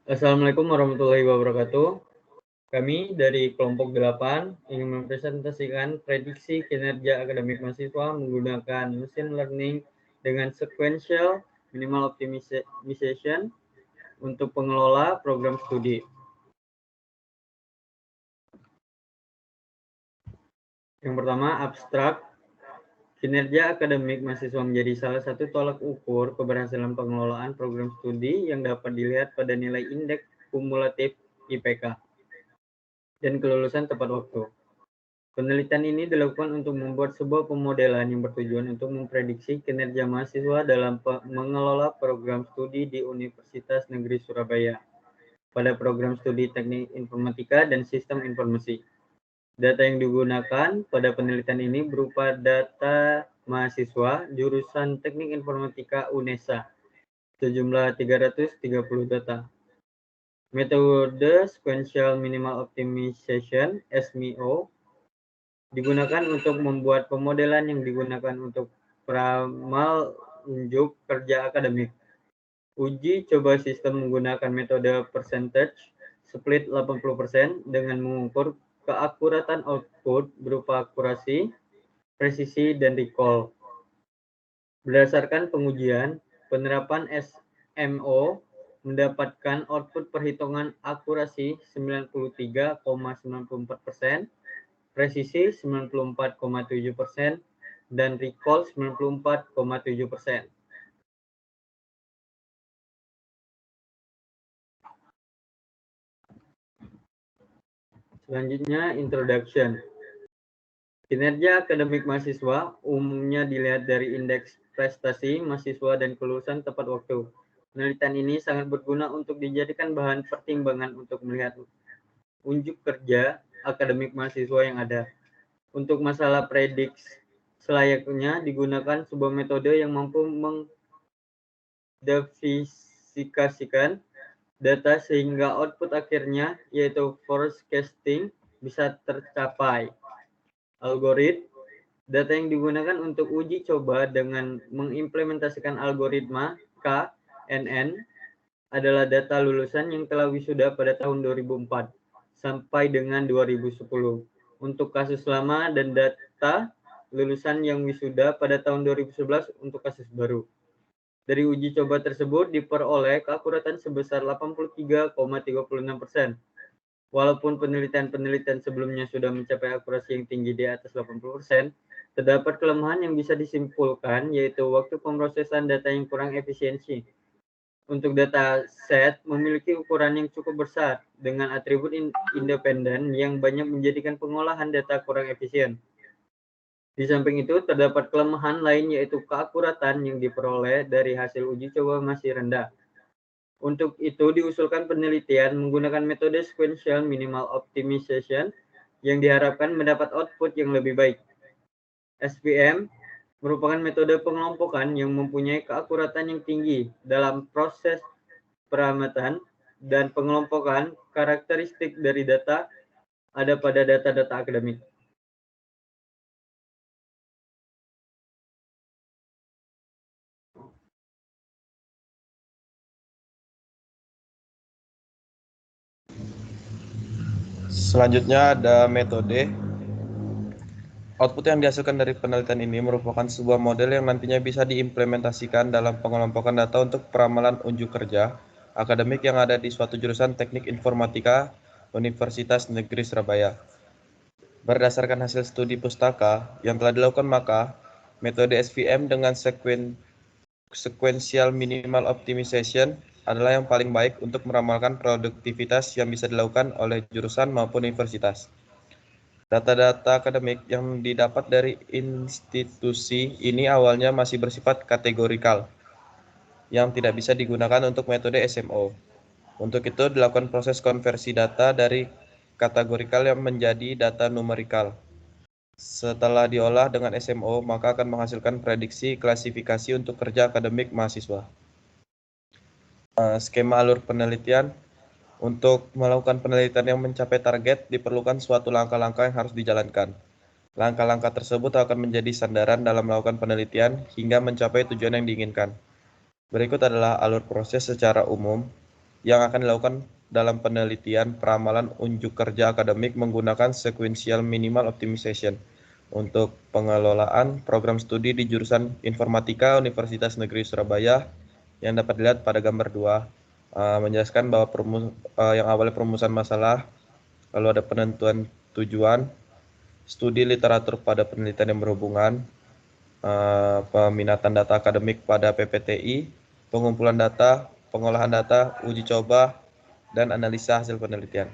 Assalamualaikum warahmatullahi wabarakatuh. Kami dari kelompok 8 ingin mempresentasikan prediksi kinerja akademik mahasiswa menggunakan machine learning dengan sequential minimal optimization untuk pengelola program studi. Yang pertama, abstrak. Kinerja akademik mahasiswa menjadi salah satu tolak ukur keberhasilan pengelolaan program studi yang dapat dilihat pada nilai indeks kumulatif IPK dan kelulusan tepat waktu. Penelitian ini dilakukan untuk membuat sebuah pemodelan yang bertujuan untuk memprediksi kinerja mahasiswa dalam mengelola program studi di Universitas Negeri Surabaya pada program studi Teknik Informatika dan Sistem Informasi. Data yang digunakan pada penelitian ini berupa data mahasiswa jurusan Teknik Informatika UNESA, sejumlah 330 data. Metode Sequential Minimal Optimization (SMIO) digunakan untuk membuat pemodelan yang digunakan untuk peramal unjuk kerja akademik. Uji coba sistem menggunakan metode percentage split 80% dengan mengukur keakuratan output berupa akurasi, presisi, dan recall. Berdasarkan pengujian, penerapan SMO mendapatkan output perhitungan akurasi 93,94%, presisi 94,7%, dan recall 94,7%. Selanjutnya, introduction. Kinerja akademik mahasiswa umumnya dilihat dari indeks prestasi mahasiswa dan kelulusan tepat waktu. Penelitian ini sangat berguna untuk dijadikan bahan pertimbangan untuk melihat unjuk kerja akademik mahasiswa yang ada. Untuk masalah prediksi, selayaknya digunakan sebuah metode yang mampu mengidentifikasikan data sehingga output akhirnya, yaitu forecasting, bisa tercapai. Algoritma. Data yang digunakan untuk uji coba dengan mengimplementasikan algoritma KNN adalah data lulusan yang telah wisuda pada tahun 2004 sampai dengan 2010 untuk kasus lama dan data lulusan yang wisuda pada tahun 2011 untuk kasus baru. Dari uji coba tersebut diperoleh keakuratan sebesar 83,36%. Walaupun penelitian-penelitian sebelumnya sudah mencapai akurasi yang tinggi di atas 80%, terdapat kelemahan yang bisa disimpulkan, yaitu waktu pemrosesan data yang kurang efisiensi. Untuk data set memiliki ukuran yang cukup besar, dengan atribut independen yang banyak menjadikan pengolahan data kurang efisien. Di samping itu, terdapat kelemahan lain, yaitu keakuratan yang diperoleh dari hasil uji coba masih rendah. Untuk itu, diusulkan penelitian menggunakan metode sequential minimal optimization yang diharapkan mendapat output yang lebih baik. SPM merupakan metode pengelompokan yang mempunyai keakuratan yang tinggi dalam proses peramatan dan pengelompokan karakteristik dari data ada pada data-data akademik. Selanjutnya ada metode. Output yang dihasilkan dari penelitian ini merupakan sebuah model yang nantinya bisa diimplementasikan dalam pengelompokan data untuk peramalan unjuk kerja akademik yang ada di suatu jurusan Teknik Informatika Universitas Negeri Surabaya. Berdasarkan hasil studi pustaka yang telah dilakukan, maka metode SVM dengan sequential minimal optimization adalah yang paling baik untuk meramalkan produktivitas yang bisa dilakukan oleh jurusan maupun universitas. Data-data akademik yang didapat dari institusi ini awalnya masih bersifat kategorikal, yang tidak bisa digunakan untuk metode SMO. Untuk itu dilakukan proses konversi data dari kategorikal yang menjadi data numerikal. Setelah diolah dengan SMO, maka akan menghasilkan prediksi klasifikasi untuk kerja akademik mahasiswa. Skema alur penelitian. Untuk melakukan penelitian yang mencapai target, diperlukan suatu langkah-langkah yang harus dijalankan. Langkah-langkah tersebut akan menjadi sandaran dalam melakukan penelitian hingga mencapai tujuan yang diinginkan. Berikut adalah alur proses secara umum yang akan dilakukan dalam penelitian peramalan unjuk kerja akademik menggunakan sequential minimal optimization untuk pengelolaan program studi di jurusan Informatika Universitas Negeri Surabaya yang dapat dilihat pada gambar 2, menjelaskan bahwa yang awalnya perumusan masalah, lalu ada penentuan tujuan, studi literatur pada penelitian yang berhubungan, peminatan data akademik pada PPTI, pengumpulan data, pengolahan data, uji coba, dan analisa hasil penelitian.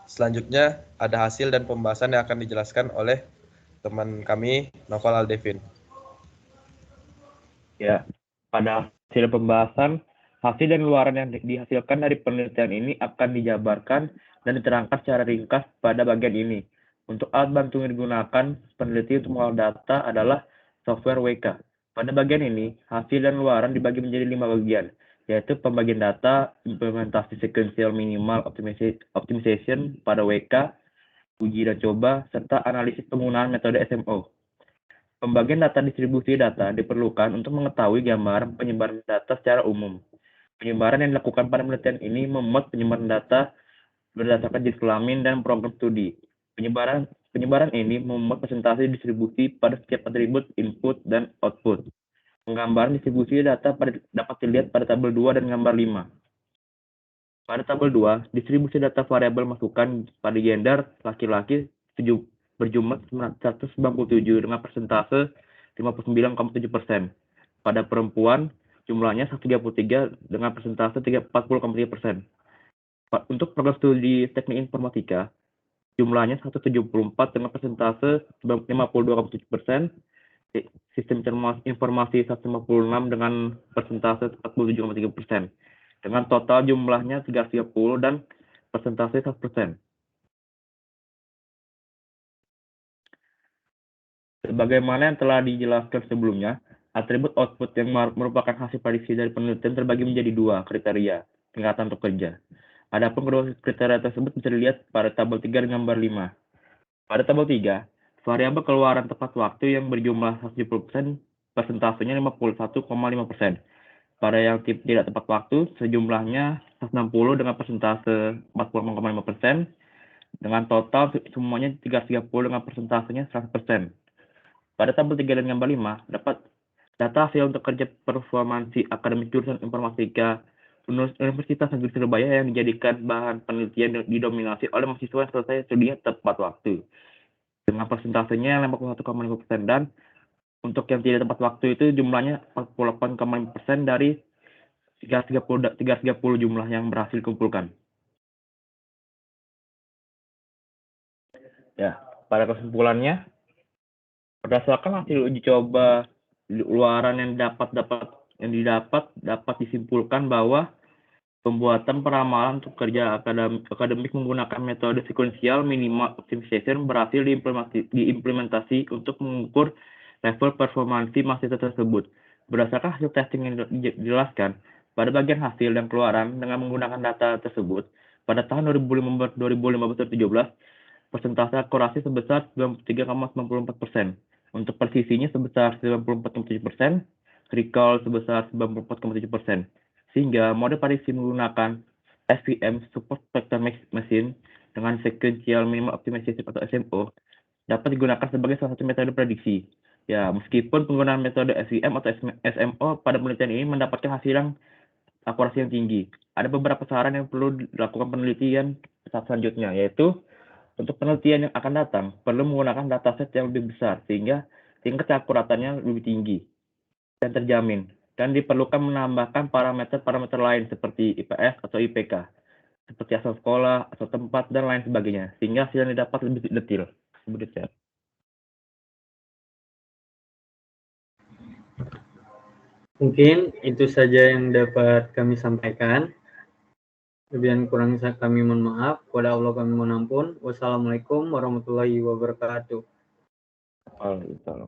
Selanjutnya ada hasil dan pembahasan yang akan dijelaskan oleh teman kami, Noval Aldevin. Ya, pada hasil pembahasan, hasil dan luaran yang dihasilkan dari penelitian ini akan dijabarkan dan diterangkan secara ringkas pada bagian ini. Untuk alat bantu yang digunakan peneliti untuk mengolah data adalah software WK. Pada bagian ini, hasil dan luaran dibagi menjadi 5 bagian, yaitu pembagian data, implementasi sequential minimal optimization pada WK, uji dan coba, serta analisis penggunaan metode SMO. Pembagian data distribusi data diperlukan untuk mengetahui gambaran penyebaran data secara umum. Penyebaran yang dilakukan pada penelitian ini memuat penyebaran data berdasarkan jenis kelamin dan program studi. Penyebaran ini memuat presentasi distribusi pada setiap atribut input dan output. Penggambaran distribusi data dapat dilihat pada tabel 2 dan gambar 5. Pada tabel 2, distribusi data variabel masukan pada gender laki-laki berjumlah 197 dengan persentase 59,7%. Pada perempuan, jumlahnya 133 dengan persentase 40,3%. Untuk program studi teknik informatika, jumlahnya 174 dengan persentase 52,7%. Sistem informasi 156 dengan persentase 47,3%. Dengan total jumlahnya 330 dan persentase 100%. Sebagaimana yang telah dijelaskan sebelumnya, atribut output yang merupakan hasil prediksi dari penelitian terbagi menjadi 2 kriteria tingkatan untuk kerja. Adapun kedua kriteria tersebut bisa dilihat pada tabel 3 dan gambar 5. Pada tabel 3, variabel keluaran tepat waktu yang berjumlah 170%, persentasenya 51,5%. Pada yang tidak tepat waktu, sejumlahnya 160 dengan persentase 40,5%, dengan total semuanya 330 dengan persentasenya 100%. Pada tabel 3 dan gambar 5, dapat data hasil untuk kerja performansi akademik jurusan Informatika Universitas Negeri Surabaya yang dijadikan bahan penelitian didominasi oleh mahasiswa yang selesai studinya tepat waktu. Dengan persentasenya 51,5% dan untuk yang tidak tepat waktu itu jumlahnya 48,5% dari 330 jumlah yang berhasil dikumpulkan. Ya, pada kesimpulannya, berdasarkan hasil uji coba luaran yang dapat disimpulkan bahwa pembuatan peramalan untuk kerja akademik menggunakan metode sequential minimal optimization berhasil diimplementasi untuk mengukur level performansi mahasiswa tersebut. Berdasarkan hasil testing yang dijelaskan, pada bagian hasil dan keluaran dengan menggunakan data tersebut, pada tahun 2015-2017, persentase akurasi sebesar 93,94%. Untuk presisinya sebesar 94,7%, recall sebesar 94,7%. Sehingga mode prediksi menggunakan SVM Support Vector Machine dengan Sequential Minimum Optimization atau SMO dapat digunakan sebagai salah satu metode prediksi. Ya, meskipun penggunaan metode SVM atau SMO pada penelitian ini mendapatkan hasil yang akurasi yang tinggi, ada beberapa saran yang perlu dilakukan penelitian selanjutnya, yaitu untuk penelitian yang akan datang, perlu menggunakan dataset yang lebih besar, sehingga tingkat keakuratannya lebih tinggi dan terjamin. Dan diperlukan menambahkan parameter-parameter lain seperti IPS atau IPK, seperti asal sekolah, asal tempat, dan lain sebagainya, sehingga hasil yang didapat lebih detail. Mungkin itu saja yang dapat kami sampaikan. Lebih kurang kami mohon maaf. Kepada Allah kami mohon ampun. Wassalamualaikum warahmatullahi wabarakatuh. Waalaikumsalam.